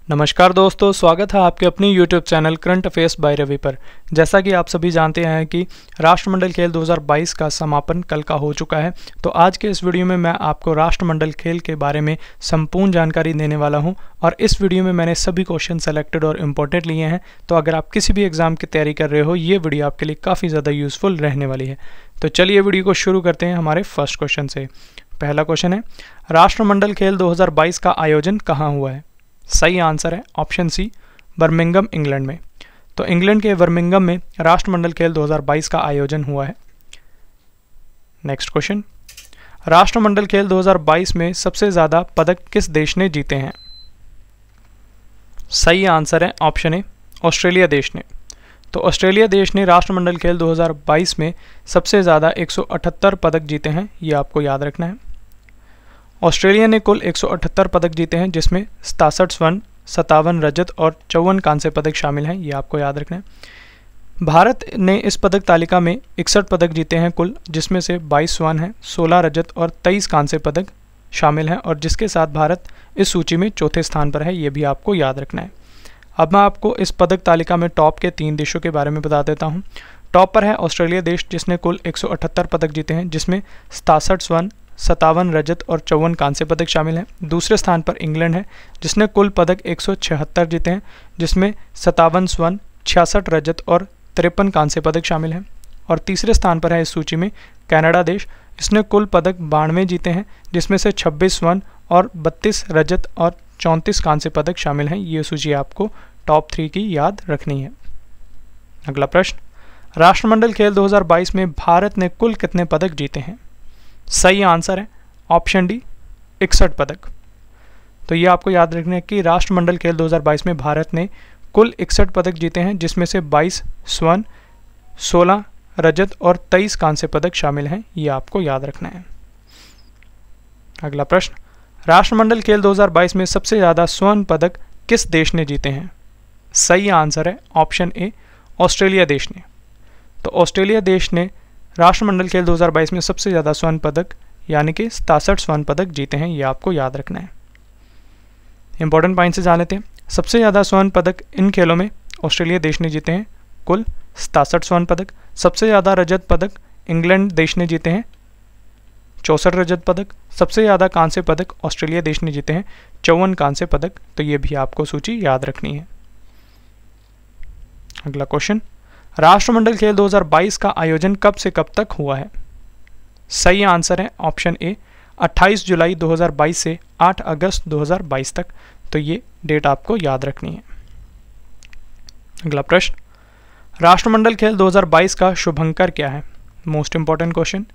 नमस्कार दोस्तों, स्वागत है आपके अपनी YouTube channel current affairs by Ravi पर। जैसा कि आप सभी जानते हैं कि राष्ट्रमंडल खेल 2022 का समापन कल का हो चुका है, तो आज के इस वीडियो में मैं आपको राष्ट्रमंडल खेल के बारे में संपूर्ण जानकारी देने वाला हूं। और इस वीडियो में मैंने सभी क्वेश्चन सेलेक्टेड और इम्पोर्टेंट लिए हैं, तो अगर आप किसी भी एग्जाम की तैयारी कर रहे हो, ये वीडियो आपके लिए काफ़ी ज़्यादा यूज़फुल रहने वाली है। तो चलिए वीडियो को शुरू करते हैं हमारे फर्स्ट क्वेश्चन से। पहला क्वेश्चन है, राष्ट्रमंडल खेल 2022 का आयोजन कहाँ हुआ है? सही आंसर है ऑप्शन सी, बर्मिंघम इंग्लैंड में। तो इंग्लैंड के बर्मिंघम में राष्ट्रमंडल खेल 2022 का आयोजन हुआ है। नेक्स्ट क्वेश्चन, राष्ट्रमंडल खेल 2022 में सबसे ज़्यादा पदक किस देश ने जीते हैं? सही आंसर है ऑप्शन ए, ऑस्ट्रेलिया देश ने। तो ऑस्ट्रेलिया देश ने राष्ट्रमंडल खेल 2022 में सबसे ज़्यादा 178 पदक जीते हैं, ये आपको याद रखना है। ऑस्ट्रेलिया ने कुल 178 पदक जीते हैं, जिसमें 67 स्वर्ण, 57 रजत और 54 कांस्य पदक शामिल हैं, ये आपको याद रखना है। भारत ने इस पदक तालिका में 61 पदक जीते हैं कुल, जिसमें से 22 स्वर्ण हैं, 16 रजत और 23 कांस्य पदक शामिल हैं, और जिसके साथ भारत इस सूची में चौथे स्थान पर है, ये भी आपको याद रखना है। अब मैं आपको इस पदक तालिका में टॉप के 3 देशों के बारे में बता देता हूँ। टॉप पर है ऑस्ट्रेलिया देश, जिसने कुल 178 पदक जीते हैं, जिसमें 67 स्वर्ण, 57 रजत और 54 कांस्य पदक शामिल हैं। दूसरे स्थान पर इंग्लैंड है, जिसने कुल पदक 176 जीते हैं, जिसमें 57 स्वर्ण, 66 रजत और 53 कांस्य पदक शामिल हैं। और तीसरे स्थान पर है इस सूची में कनाडा देश, जिसने कुल पदक 92 जीते हैं, जिसमें से 26 स्वर्ण और 32 रजत और 34 कांस्य पदक शामिल हैं। ये सूची आपको टॉप 3 की याद रखनी है। अगला प्रश्न, राष्ट्रमंडल खेल 2022 में भारत ने कुल कितने पदक जीते हैं? सही आंसर है ऑप्शन डी, 61 पदक। तो ये आपको याद रखना है कि राष्ट्रमंडल खेल 2022 में भारत ने कुल 61 पदक जीते हैं, जिसमें से 22 स्वर्ण, 16 रजत और 23 कांस्य पदक शामिल हैं, ये आपको याद रखना है। अगला प्रश्न, राष्ट्रमंडल खेल 2022 में सबसे ज़्यादा स्वर्ण पदक किस देश ने जीते हैं? सही आंसर है ऑप्शन ए, ऑस्ट्रेलिया देश ने। तो ऑस्ट्रेलिया देश ने राष्ट्रमंडल खेल 2022 में सबसे ज़्यादा स्वर्ण पदक यानी कि 67 स्वर्ण पदक जीते हैं, ये आपको याद रखना है। इंपॉर्टेंट पॉइंट से जान लेते हैं। सबसे ज़्यादा स्वर्ण पदक इन खेलों में ऑस्ट्रेलिया देश ने जीते हैं, कुल 67 स्वर्ण पदक। सबसे ज़्यादा रजत पदक इंग्लैंड देश ने जीते हैं, 64 रजत पदक। सबसे ज़्यादा कांस्य पदक ऑस्ट्रेलिया देश ने जीते हैं, 54 कांस्य पदक। तो ये भी आपको सूची याद रखनी है। अगला क्वेश्चन, राष्ट्रमंडल खेल 2022 का आयोजन कब से कब तक हुआ है? सही आंसर है ऑप्शन ए, 28 जुलाई 2022 से 8 अगस्त 2022 तक। तो ये डेट आपको याद रखनी है। अगला प्रश्न, राष्ट्रमंडल खेल 2022 का शुभंकर क्या है? Most important question.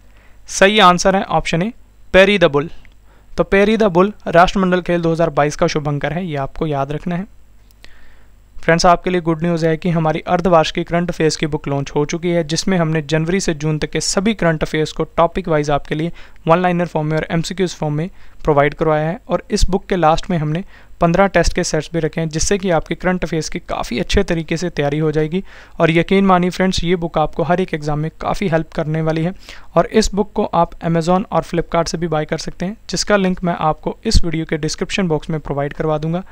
सही आंसर है option A, peri the bull. तो पेरी द बुल राष्ट्रमंडल खेल 2022 का शुभंकर है, ये आपको याद रखना है। फ्रेंड्स, आपके लिए गुड न्यूज़ है कि हमारी अर्धवार्षिक करंट अफेयर्स की बुक लॉन्च हो चुकी है, जिसमें हमने जनवरी से जून तक के सभी करंट अफेयर्स को टॉपिक वाइज आपके लिए वन लाइनर फॉर्म में और एमसीक्यूज फॉर्म में प्रोवाइड करवाया है। और इस बुक के लास्ट में हमने 15 टेस्ट के सेट्स भी रखे हैं, जिससे कि आपकी करंट अफेयर्स की काफ़ी अच्छे तरीके से तैयारी हो जाएगी। और यकीन मानिए फ्रेंड्स, ये बुक आपको हर एक एग्जाम में काफ़ी हेल्प करने वाली है। और इस बुक को आप अमेजॉन और फ्लिपकार्ट से भी बाय कर सकते हैं, जिसका लिंक मैं आपको इस वीडियो के डिस्क्रिप्शन बॉक्स में प्रोवाइड करवा दूंगा।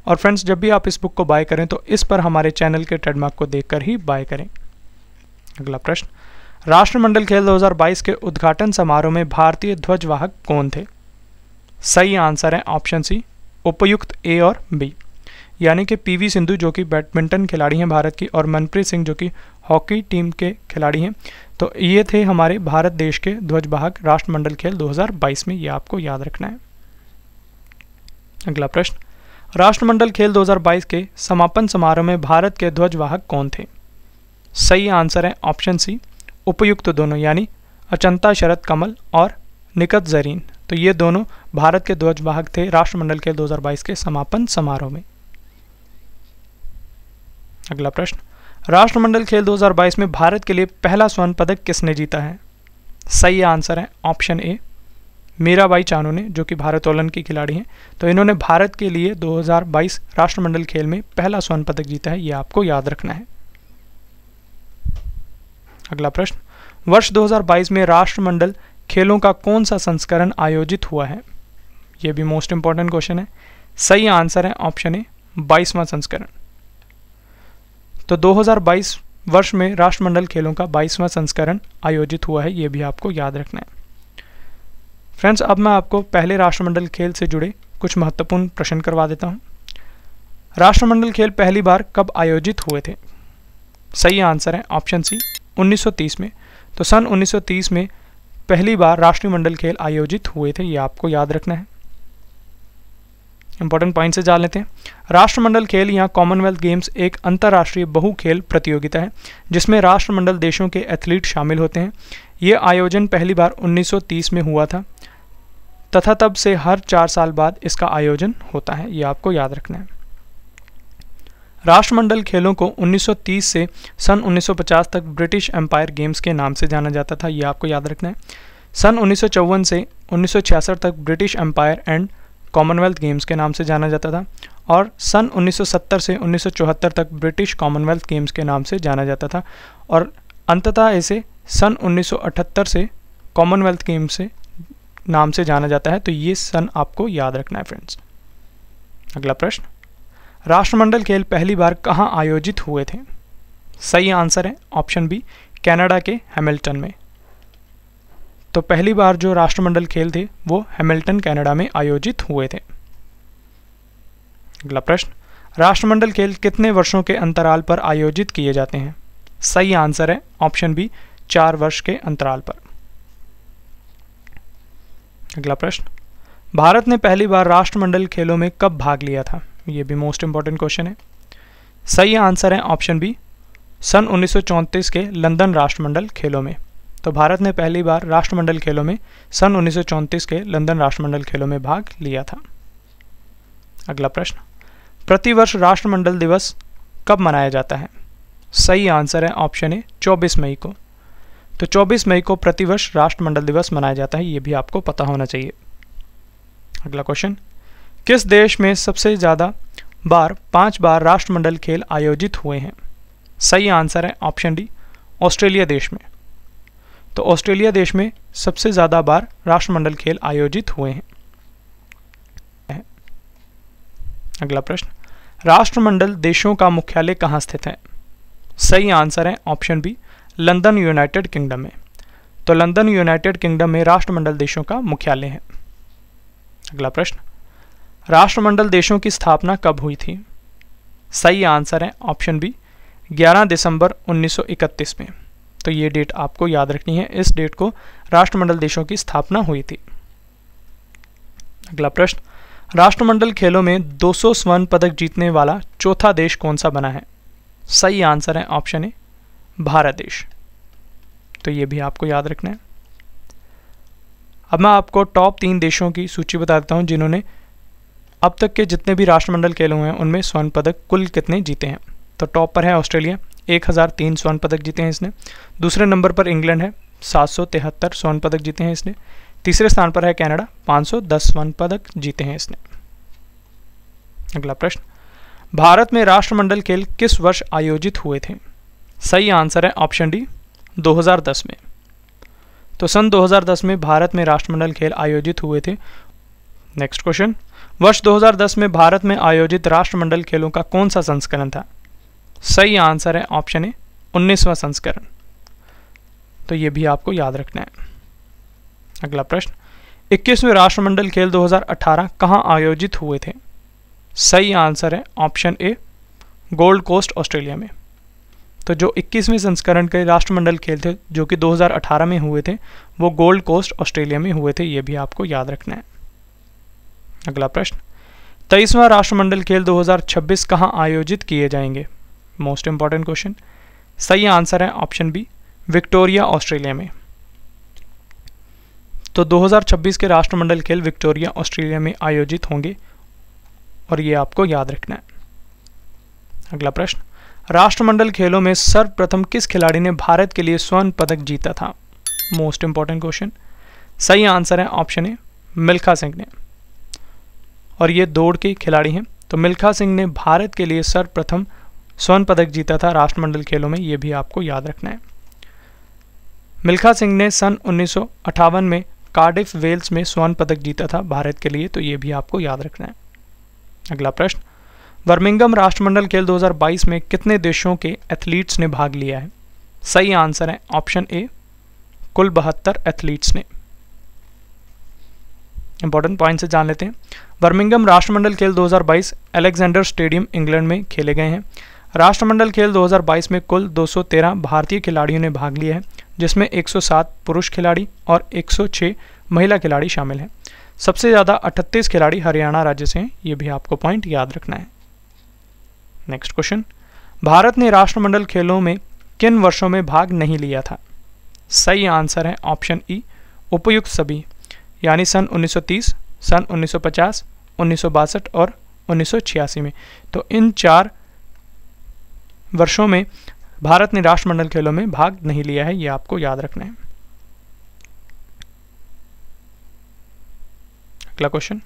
और फ्रेंड्स, जब भी आप इस बुक को बाय करें तो इस पर हमारे चैनल के ट्रेडमार्क को देखकर ही बाय करें। अगला प्रश्न, राष्ट्रमंडल खेल 2022 के उद्घाटन समारोह में भारतीय ध्वजवाहक कौन थे? सही आंसर है ऑप्शन सी, उपयुक्त ए और बी, यानी कि पीवी सिंधु जो कि बैडमिंटन खिलाड़ी हैं भारत की, और मनप्रीत सिंह जो कि हॉकी टीम के खिलाड़ी हैं। तो ये थे हमारे भारत देश के ध्वजवाहक राष्ट्रमंडल खेल 2022 में, ये आपको याद रखना है। अगला प्रश्न, राष्ट्रमंडल खेल 2022 के समापन समारोह में भारत के ध्वजवाहक कौन थे? सही आंसर है ऑप्शन सी, उपयुक्त दोनों, यानी अचंता शरद कमल और निकत जरीन। तो ये दोनों भारत के ध्वजवाहक थे राष्ट्रमंडल खेल 2022 के समापन समारोह में। अगला प्रश्न, राष्ट्रमंडल खेल 2022 में भारत के लिए पहला स्वर्ण पदक किसने जीता है? सही आंसर है ऑप्शन ए, मीराबाई चानू ने, जो कि भारोत्तोलन की खिलाड़ी हैं। तो इन्होंने भारत के लिए 2022 राष्ट्रमंडल खेल में पहला स्वर्ण पदक जीता है, ये आपको याद रखना है। अगला प्रश्न, वर्ष 2022 में राष्ट्रमंडल खेलों का कौन सा संस्करण आयोजित हुआ है? ये भी मोस्ट इंपॉर्टेंट क्वेश्चन है। सही आंसर है ऑप्शन ए, 22वां संस्करण। तो 2022 वर्ष में राष्ट्रमंडल खेलों का 22वां संस्करण आयोजित हुआ है, ये भी आपको याद रखना है। फ्रेंड्स, अब मैं आपको पहले राष्ट्रमंडल खेल से जुड़े कुछ महत्वपूर्ण प्रश्न करवा देता हूँ। राष्ट्रमंडल खेल पहली बार कब आयोजित हुए थे? सही आंसर है ऑप्शन सी 1930 में। तो सन 1930 में पहली बार राष्ट्रमंडल खेल आयोजित हुए थे, ये आपको याद रखना है। इंपॉर्टेंट पॉइंट से जान लेते हैं। राष्ट्रमंडल खेल या कॉमनवेल्थ गेम्स एक अंतर्राष्ट्रीय बहु खेल प्रतियोगिता है जिसमें राष्ट्रमंडल देशों के एथलीट शामिल होते हैं। ये आयोजन पहली बार 1930 में हुआ था तथा तब से हर 4 साल बाद इसका आयोजन होता है, ये आपको याद रखना है। राष्ट्रमंडल खेलों को 1930 से सन 1950 तक ब्रिटिश एम्पायर गेम्स के नाम से जाना जाता था, ये आपको याद रखना है। सन 1954 से 1966 तक British Empire and Commonwealth Games के नाम से जाना जाता था और सन 1970 से 1974 तक ब्रिटिश कॉमनवेल्थ गेम्स के नाम से जाना जाता था और अंततः इसे सन 1978 से कॉमनवेल्थ गेम्स से नाम से जाना जाता है। तो ये सन आपको याद रखना है फ्रेंड्स। अगला प्रश्न, राष्ट्रमंडल खेल पहली बार कहाँ आयोजित हुए थे? सही आंसर है ऑप्शन बी कनाडा के हैमिल्टन में। तो पहली बार जो राष्ट्रमंडल खेल थे वो हैमिल्टन कनाडा में आयोजित हुए थे। अगला प्रश्न, राष्ट्रमंडल खेल कितने वर्षों के अंतराल पर आयोजित किए जाते हैं? सही आंसर है ऑप्शन बी 4 वर्ष के अंतराल पर। अगला प्रश्न, भारत ने पहली बार राष्ट्रमंडल खेलों में कब भाग लिया था? ये भी मोस्ट इंपॉर्टेंट क्वेश्चन है। सही आंसर है ऑप्शन बी सन 1934 के लंदन राष्ट्रमंडल खेलों में। तो भारत ने पहली बार राष्ट्रमंडल खेलों में सन 1934 के लंदन राष्ट्रमंडल खेलों में भाग लिया था। अगला प्रश्न, प्रतिवर्ष राष्ट्रमंडल दिवस कब मनाया जाता है? सही आंसर है ऑप्शन ए 24 मई को। तो 24 मई को प्रतिवर्ष राष्ट्रमंडल दिवस मनाया जाता है, ये भी आपको पता होना चाहिए। अगला क्वेश्चन, किस देश में सबसे ज़्यादा बार 5 बार राष्ट्रमंडल खेल आयोजित हुए हैं? सही आंसर है ऑप्शन डी ऑस्ट्रेलिया देश में। तो ऑस्ट्रेलिया देश में सबसे ज़्यादा बार राष्ट्रमंडल खेल आयोजित हुए हैं। अगला प्रश्न, राष्ट्रमंडल देशों का मुख्यालय कहाँ स्थित है? सही आंसर है option B London United Kingdom में। तो लंदन यूनाइटेड किंगडम में राष्ट्रमंडल देशों का मुख्यालय है। अगला प्रश्न, राष्ट्रमंडल देशों की स्थापना कब हुई थी? सही आंसर है ऑप्शन बी 11 दिसंबर 1931 में। तो ये डेट आपको याद रखनी है, इस डेट को राष्ट्रमंडल देशों की स्थापना हुई थी। अगला प्रश्न, राष्ट्रमंडल खेलों में 200 स्वर्ण पदक जीतने वाला चौथा देश कौन सा बना है? सही आंसर है ऑप्शन ए भारत देश। तो ये भी आपको याद रखना है। अब मैं आपको टॉप 3 देशों की सूची बता देता हूं जिन्होंने अब तक के जितने भी राष्ट्रमंडल खेल हुए हैं उनमें स्वर्ण पदक कुल कितने जीते हैं। तो टॉप पर है ऑस्ट्रेलिया, 1003 स्वर्ण पदक जीते हैं इसने। दूसरे नंबर पर इंग्लैंड है, 773 स्वर्ण पदक जीते हैं इसने। तीसरे स्थान पर है कनाडा, 510 स्वर्ण पदक जीते हैं इसने। अगला प्रश्न, भारत में राष्ट्रमंडल खेल किस वर्ष आयोजित हुए थे? सही आंसर है ऑप्शन डी 2010 में। तो सन 2010 में भारत में राष्ट्रमंडल खेल आयोजित हुए थे। नेक्स्ट क्वेश्चन, वर्ष 2010 में भारत में आयोजित राष्ट्रमंडल खेलों का कौन सा संस्करण था? सही आंसर है ऑप्शन ए 19वां संस्करण। तो ये भी आपको याद रखना है। अगला प्रश्न, 21वें राष्ट्रमंडल खेल 2018 कहाँ आयोजित हुए थे? सही आंसर है option A Gold Coast Australia में। तो जो 21वें संस्करण के राष्ट्रमंडल खेल थे जो कि 2018 में हुए थे वो गोल्ड कोस्ट ऑस्ट्रेलिया में हुए थे, ये भी आपको याद रखना है। अगला प्रश्न, 23वां राष्ट्रमंडल खेल 2026 कहाँ आयोजित किए जाएंगे? Most important question. सही आंसर है ऑप्शन बी विक्टोरिया ऑस्ट्रेलिया में। तो 2026 के राष्ट्रमंडल खेल विक्टोरिया ऑस्ट्रेलिया में आयोजित होंगे और ये आपको याद रखना है। अगला प्रश्न, राष्ट्रमंडल खेलों में सर्वप्रथम किस खिलाड़ी ने भारत के लिए स्वर्ण पदक जीता था? Most important question. सही आंसर है ऑप्शन ए मिल्खा सिंह ने, और ये दौड़ के खिलाड़ी हैं। तो मिल्खा सिंह ने भारत के लिए सर्वप्रथम स्वर्ण पदक जीता था राष्ट्रमंडल खेलों में, ये भी आपको याद रखना है। मिल्खा सिंह ने सन 1958 में कार्डिफ वेल्स में स्वर्ण पदक जीता था भारत के लिए, तो ये भी आपको याद रखना है। अगला प्रश्न, बर्मिंघम राष्ट्रमंडल खेल 2022 में कितने देशों के एथलीट्स ने भाग लिया है? सही आंसर है ऑप्शन ए, कुल 72 एथलीट्स ने। इंपॉर्टेंट पॉइंट से जान लेते हैं। बर्मिंघम राष्ट्रमंडल खेल 2022 अलेक्जेंडर स्टेडियम इंग्लैंड में खेले गए हैं। राष्ट्रमंडल खेल 2022 में कुल 213 भारतीय खिलाड़ियों ने भाग लिया है, जिसमें 107 पुरुष खिलाड़ी और 106 महिला खिलाड़ी शामिल हैं। सबसे ज़्यादा 38 खिलाड़ी हरियाणा राज्य से हैं, ये भी आपको पॉइंट याद रखना है। नेक्स्ट क्वेश्चन, भारत ने राष्ट्रमंडल खेलों में किन वर्षों में भाग नहीं लिया था? सही आंसर है ऑप्शन ई, उपयुक्त सभी, यानी सन 1930, सन 1950, 1962 और 1986 में। तो इन 4 वर्षों में भारत ने राष्ट्रमंडल खेलों में भाग नहीं लिया है, ये आपको याद रखना है। अगला क्वेश्चन,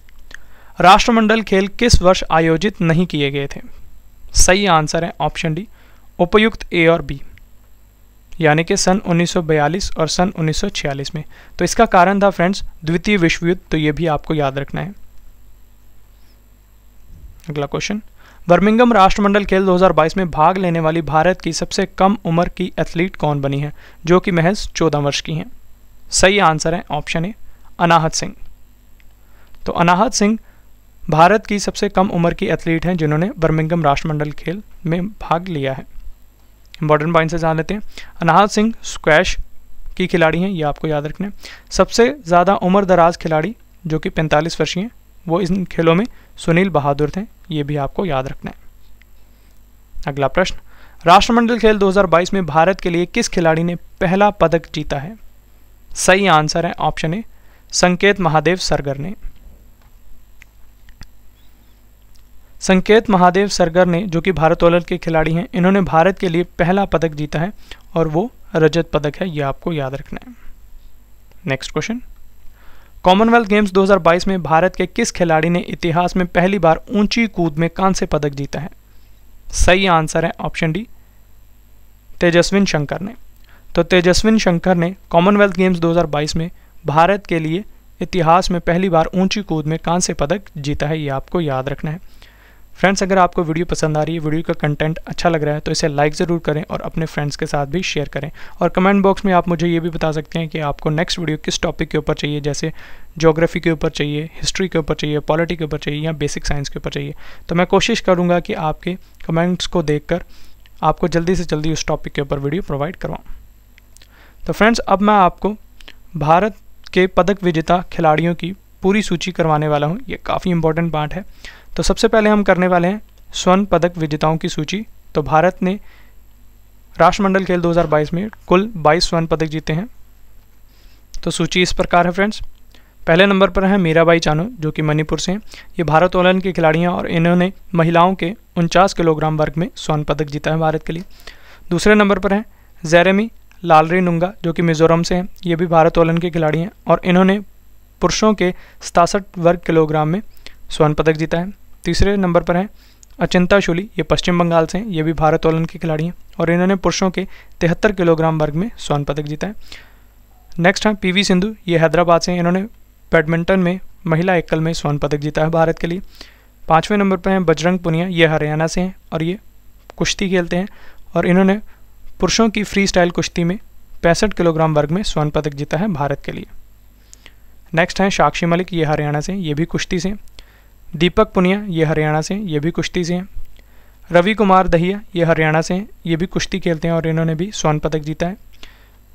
राष्ट्रमंडल खेल किस वर्ष आयोजित नहीं किए गए थे? सही आंसर है ऑप्शन डी, उपयुक्त ए और बी, यानी कि सन 1942 और सन 1946 में। तो इसका कारण था फ्रेंड्स द्वितीय विश्व युद्ध, तो ये भी आपको याद रखना है। अगला क्वेश्चन, बर्मिंघम राष्ट्रमंडल खेल 2022 में भाग लेने वाली भारत की सबसे कम उम्र की एथलीट कौन बनी है, जो कि महज 14 वर्ष की हैं? सही आंसर है ऑप्शन ए, अनाहत सिंह। तो अनाहत सिंह भारत की सबसे कम उम्र की एथलीट हैं जिन्होंने बर्मिंघम राष्ट्रमंडल खेल में भाग लिया है। इंपॉर्टेंट पॉइंट से जान लेते हैं। अनाहत सिंह स्क्वैश की खिलाड़ी हैं, ये आपको याद रखना है। सबसे ज़्यादा उम्र दराज खिलाड़ी जो कि 45 वर्षीय हैं, वो इन खेलों में सुनील बहादुर थे, ये भी आपको याद रखना है। अगला प्रश्न, राष्ट्रमंडल खेल 2022 में भारत के लिए किस खिलाड़ी ने पहला पदक जीता है? सही आंसर है ऑप्शन ए, संकेत महादेव सरगर ने। संकेत महादेव सरगर ने, जो कि भारोत्तोलन के खिलाड़ी हैं, इन्होंने भारत के लिए पहला पदक जीता है और वो रजत पदक है, ये आपको याद रखना है। नेक्स्ट क्वेश्चन, कॉमनवेल्थ गेम्स 2022 में भारत के किस खिलाड़ी ने इतिहास में पहली बार ऊंची कूद में कांस्य पदक जीता है? सही आंसर है ऑप्शन डी, तेजस्विन शंकर ने। तो तेजस्विन शंकर ने कॉमनवेल्थ गेम्स 2022 में भारत के लिए इतिहास में पहली बार ऊंची कूद में कांस्य पदक जीता है, ये आपको याद रखना है। फ्रेंड्स, अगर आपको वीडियो पसंद आ रही है, वीडियो का कंटेंट अच्छा लग रहा है, तो इसे लाइक ज़रूर करें और अपने फ्रेंड्स के साथ भी शेयर करें। और कमेंट बॉक्स में आप मुझे ये भी बता सकते हैं कि आपको नेक्स्ट वीडियो किस टॉपिक के ऊपर चाहिए, जैसे ज्योग्राफी के ऊपर चाहिए, हिस्ट्री के ऊपर चाहिए, पॉलिटी के ऊपर चाहिए या बेसिक साइंस के ऊपर चाहिए। तो मैं कोशिश करूँगा कि आपके कमेंट्स को देखकर आपको जल्दी से जल्दी उस टॉपिक के ऊपर वीडियो प्रोवाइड करवाऊँ। तो फ्रेंड्स, अब मैं आपको भारत के पदक विजेता खिलाड़ियों की पूरी सूची करवाने वाला हूँ। ये काफ़ी इंपॉर्टेंट पार्ट है। तो सबसे पहले हम करने वाले हैं स्वर्ण पदक विजेताओं की सूची। तो भारत ने राष्ट्रमंडल खेल 2022 में कुल 22 स्वर्ण पदक जीते हैं। तो सूची इस प्रकार है फ्रेंड्स। पहले नंबर पर है मीराबाई चानू, जो कि मणिपुर से हैं। ये भारोत्तोलन की खिलाड़ी हैं और इन्होंने महिलाओं के 49 किलोग्राम वर्ग में स्वर्ण पदक जीता है भारत के लिए। दूसरे नंबर पर है जेरेमी लालरीनुंगा, जो कि मिजोरम से हैं। ये भी भारोत्तोलन के खिलाड़ी हैं और इन्होंने पुरुषों के 67 वर्ग किलोग्राम में स्वर्ण पदक जीता है। तीसरे नंबर पर है अचिंता शूली, ये पश्चिम बंगाल से हैं। ये भी भारोत्तोलन के खिलाड़ी हैं और इन्होंने पुरुषों के 73 किलोग्राम वर्ग में स्वर्ण पदक जीता है। नेक्स्ट है पीवी सिंधु, ये हैदराबाद से हैं। इन्होंने बैडमिंटन में महिला एकल में स्वर्ण पदक जीता है भारत के लिए। पाँचवें नंबर पर हैं बजरंग पुनिया, ये हरियाणा से हैं और ये कुश्ती खेलते हैं और इन्होंने पुरुषों की फ्री स्टाइल कुश्ती में 65 किलोग्राम वर्ग में स्वर्ण पदक जीता है भारत के लिए। नेक्स्ट हैं साक्षी मलिक, ये हरियाणा से, ये भी कुश्ती से। दीपक पुनिया, ये हरियाणा से, ये भी कुश्ती से हैं। रवि कुमार दहिया, ये हरियाणा से हैं, ये भी कुश्ती खेलते हैं और इन्होंने भी स्वर्ण पदक जीता है।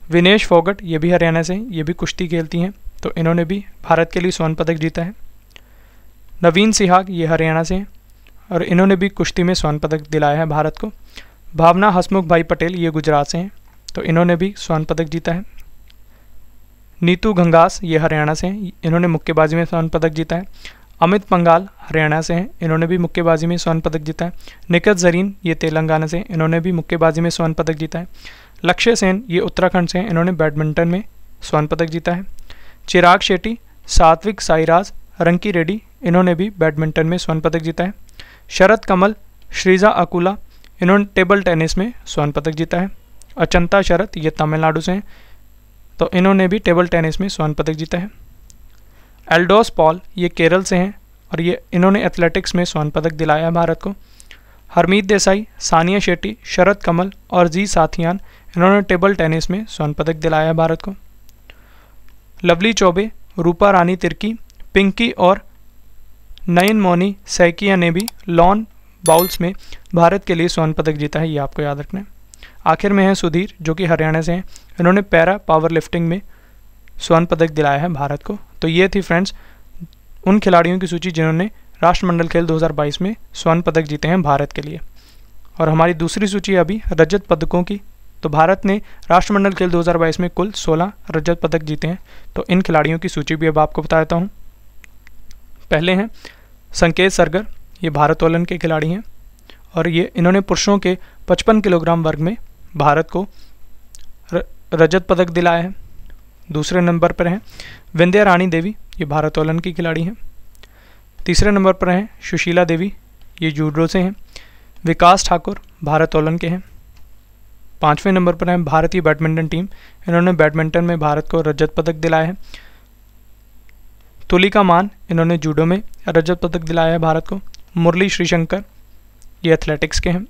विनेश फोगट, ये भी हरियाणा से, ये भी कुश्ती खेलती हैं, तो इन्होंने भी भारत के लिए स्वर्ण पदक जीता है। नवीन सिहाग, ये हरियाणा से हैं और इन्होंने भी कुश्ती में स्वर्ण पदक दिलाया है भारत को। भावना हसमुख भाई पटेल, ये गुजरात से हैं, तो इन्होंने भी स्वर्ण पदक जीता है। नीतू घंगास, ये हरियाणा से हैं, इन्होंने मुक्केबाजी में स्वर्ण पदक जीता है। अमित पंगाल हरियाणा से हैं, इन्होंने भी मुक्केबाजी में स्वर्ण पदक जीता है। निकत जरीन, ये तेलंगाना से, इन्होंने भी मुक्केबाजी में स्वर्ण पदक जीता है। लक्ष्य सेन, ये उत्तराखंड से हैं, इन्होंने बैडमिंटन में स्वर्ण पदक जीता है। चिराग शेट्टी, सात्विक साईराज, रंकी रेड्डी, इन्होंने भी बैडमिंटन में स्वर्ण पदक जीता है। शरद कमल, श्रीजा अकुला, इन्होंने टेबल टेनिस में स्वर्ण पदक जीता है। अचंता शरद, ये तमिलनाडु से हैं, तो इन्होंने भी टेबल टेनिस में स्वर्ण पदक जीता है। एल्डोस पॉल, ये केरल से हैं और इन्होंने एथलेटिक्स में स्वर्ण पदक दिलाया है भारत को। हरमीत देसाई, सानिया शेट्टी, शरद कमल और जी साथियान, इन्होंने टेबल टेनिस में स्वर्ण पदक दिलाया है भारत को। लवली चौबे, रूपा रानी तिर्की, पिंकी और नयन मोनी सैकिया ने भी लॉन बाउल्स में भारत के लिए स्वर्ण पदक जीता है, ये आपको याद रखना है। आखिर में है सुधीर, जो कि हरियाणा से हैं, इन्होंने पैरा पावर लिफ्टिंग में स्वर्ण पदक दिलाया है भारत को। तो ये थी फ्रेंड्स उन खिलाड़ियों की सूची जिन्होंने राष्ट्रमंडल खेल 2022 में स्वर्ण पदक जीते हैं भारत के लिए। और हमारी दूसरी सूची अभी रजत पदकों की। तो भारत ने राष्ट्रमंडल खेल 2022 में कुल 16 रजत पदक जीते हैं। तो इन खिलाड़ियों की सूची भी अब आपको बता देता हूँ। पहले हैं संकेत सरगर, ये भारोत्तोलन के खिलाड़ी हैं और ये इन्होंने पुरुषों के 55 किलोग्राम वर्ग में भारत को रजत पदक दिलाया है। दूसरे नंबर पर हैं विंध्या रानी देवी, ये भारोत्तोलन की खिलाड़ी हैं। तीसरे नंबर पर हैं सुशीला देवी, ये जूडो से हैं। विकास ठाकुर भारोत्तोलन के हैं। पाँचवें नंबर पर हैं भारतीय बैडमिंटन टीम, इन्होंने बैडमिंटन में भारत को रजत पदक दिलाया है। तुलिका मान, इन्होंने जूडो में रजत पदक दिलाया है भारत को। मुरली श्रीशंकर, ये एथलेटिक्स के हैं।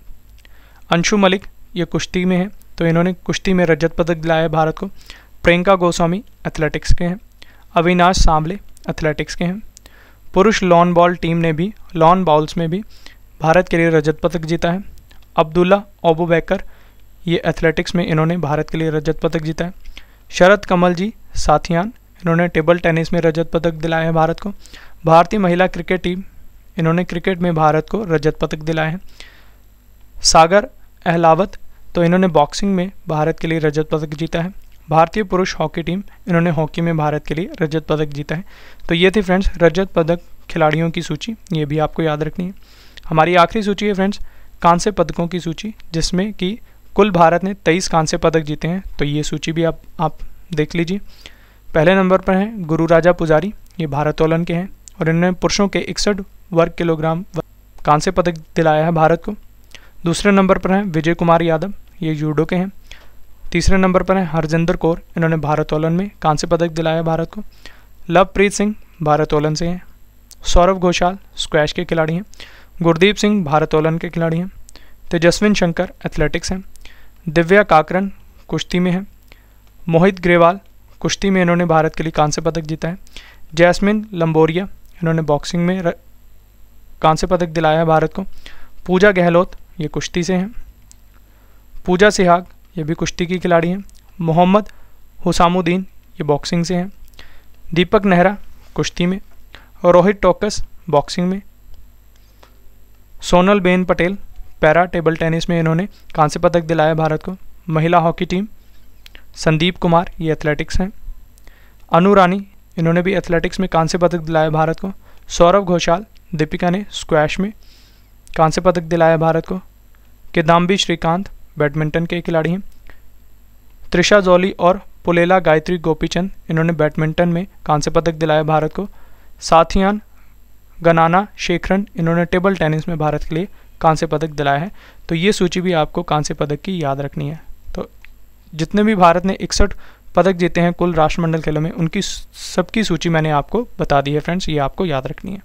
अंशु मलिक, ये कुश्ती में हैं, तो इन्होंने कुश्ती में रजत पदक दिलाया है भारत को। प्रियंका गोस्वामी एथलेटिक्स के हैं। अविनाश सांबले एथलेटिक्स के हैं। पुरुष लॉन बॉल टीम ने भी लॉन बाउल्स में भी भारत के लिए रजत पदक जीता है। अब्दुल्ला ओबुबैकर, ये एथलेटिक्स में इन्होंने भारत के लिए रजत पदक जीता है। शरद कमल जी साथियान, इन्होंने टेबल टेनिस में रजत पदक दिलाया है भारत को। भारतीय महिला क्रिकेट टीम, इन्होंने क्रिकेट में भारत को रजत पदक दिलाया है। सागर अहलावत, तो इन्होंने बॉक्सिंग में भारत के लिए रजत पदक जीता है। भारतीय पुरुष हॉकी टीम, इन्होंने हॉकी में भारत के लिए रजत पदक जीता है। तो ये थी फ्रेंड्स रजत पदक खिलाड़ियों की सूची, ये भी आपको याद रखनी है। हमारी आखिरी सूची है फ्रेंड्स कांस्य पदकों की सूची, जिसमें कि कुल भारत ने 23 कांस्य पदक जीते हैं। तो ये सूची भी आप देख लीजिए। पहले नंबर पर हैं गुरु राजा पुजारी, ये भारोत्तोलन के हैं और इन्होंने पुरुषों के 61 वर्ग किलोग्राम कांस्य पदक दिलाया है भारत को। दूसरे नंबर पर हैं विजय कुमार यादव, ये जूडो के हैं। तीसरे नंबर पर हैं हरजिंदर कौर, इन्होंने भारोत्तोलन में कांस्य पदक दिलाया है भारत को। लवप्रीत सिंह भारोत्तोलन से हैं। सौरभ घोषाल स्क्वैश के खिलाड़ी हैं। गुरदीप सिंह भारोत्तोलन के खिलाड़ी हैं। तेजस्विन शंकर एथलेटिक्स हैं। दिव्या काकरन कुश्ती में हैं। मोहित ग्रेवाल कुश्ती में इन्होंने भारत के लिए कांस्य पदक जीता है। जैस्मिन लंबोरिया, इन्होंने बॉक्सिंग में कांस्य पदक दिलाया है भारत को। पूजा गहलोत, ये कुश्ती से हैं। पूजा सिहाग, ये भी कुश्ती की खिलाड़ी हैं। मोहम्मद हुसामुद्दीन, ये बॉक्सिंग से हैं। दीपक नेहरा कुश्ती में और रोहित टोकस बॉक्सिंग में। Sonal Ben Patel para table tennis में इन्होंने कांस्य पदक दिलाया भारत को। महिला हॉकी टीम संदीप कुमार, ये एथलेटिक्स हैं। अनु रानी, इन्होंने भी एथलेटिक्स में कांस्य पदक दिलाया भारत को। सौरभ घोषाल, दीपिका ने स्क्वैश में कांस्य पदक दिलाया भारत को। किदाम्बी श्रीकांत बैडमिंटन के खिलाड़ी हैं। त्रिशा जौली और पुलेला गायत्री गोपीचंद, इन्होंने बैडमिंटन में कांस्य पदक दिलाया भारत को। साथियान गनाना शेखरन, इन्होंने टेबल टेनिस में भारत के लिए कांस्य पदक दिलाया है। तो ये सूची भी आपको कांस्य पदक की याद रखनी है। तो जितने भी भारत ने 61 पदक जीते हैं कुल राष्ट्रमंडल खेलों में, उनकी सबकी सूची मैंने आपको बता दी है फ्रेंड्स, ये आपको याद रखनी है।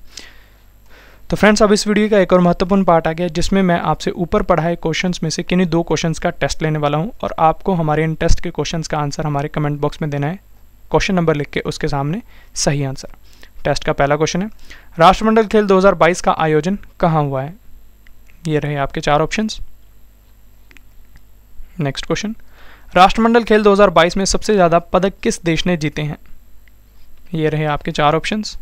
तो फ्रेंड्स अब इस वीडियो का एक और महत्वपूर्ण पार्ट आ गया, जिसमें मैं आपसे ऊपर पढ़ाए क्वेश्चंस में से किन्हीं 2 क्वेश्चंस का टेस्ट लेने वाला हूं और आपको हमारे इन टेस्ट के क्वेश्चंस का आंसर हमारे कमेंट बॉक्स में देना है। क्वेश्चन नंबर लिख के उसके सामने सही आंसर। टेस्ट का पहला क्वेश्चन है, राष्ट्रमंडल खेल 2022 का आयोजन कहाँ हुआ है? ये रहे आपके 4 ऑप्शंस। नेक्स्ट क्वेश्चन, राष्ट्रमंडल खेल 2022 में सबसे ज़्यादा पदक किस देश ने जीते हैं? ये रहे आपके 4 ऑप्शंस।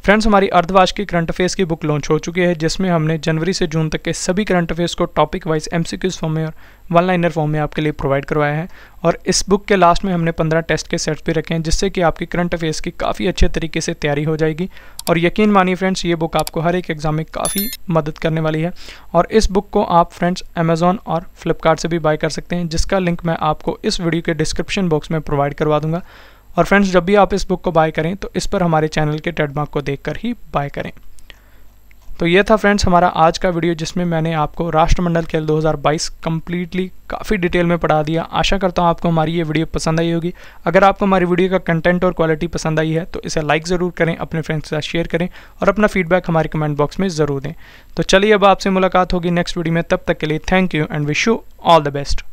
फ्रेंड्स हमारी अर्धवार्षिक करंट अफेयर्स की बुक लॉन्च हो चुकी है, जिसमें हमने जनवरी से जून तक के सभी करंट अफेयर्स को टॉपिक वाइज MCQs फॉर्म में और 1 लाइनर फॉर्म में आपके लिए प्रोवाइड करवाया है। और इस बुक के लास्ट में हमने 15 टेस्ट के सेट्स भी रखे हैं, जिससे कि आपकी करंट अफेयर्स की काफ़ी अच्छे तरीके से तैयारी हो जाएगी। और यकीन मानिए फ्रेंड्स, ये बुक आपको हर एक एग्जाम में काफ़ी मदद करने वाली है। और इस बुक को आप फ्रेंड्स अमेजॉन और फ्लिपकार्ट से भी बाय कर सकते हैं, जिसका लिंक मैं आपको इस वीडियो के डिस्क्रिप्शन बॉक्स में प्रोवाइड करवा दूंगा। और फ्रेंड्स जब भी आप इस बुक को बाय करें तो इस पर हमारे चैनल के ट्रेडमार्क को देखकर ही बाय करें। तो ये था फ्रेंड्स हमारा आज का वीडियो, जिसमें मैंने आपको राष्ट्रमंडल खेल 2022 कम्प्लीटली काफ़ी डिटेल में पढ़ा दिया। आशा करता हूँ आपको हमारी ये वीडियो पसंद आई होगी। अगर आपको हमारी वीडियो का कंटेंट और क्वालिटी पसंद आई है तो इसे लाइक ज़रूर करें, अपने फ्रेंड्स के साथ शेयर करें और अपना फीडबैक हमारे कमेंट बॉक्स में ज़रूर दें। तो चलिए अब आपसे मुलाकात होगी नेक्स्ट वीडियो में, तब तक के लिए thank you and wish you all the best.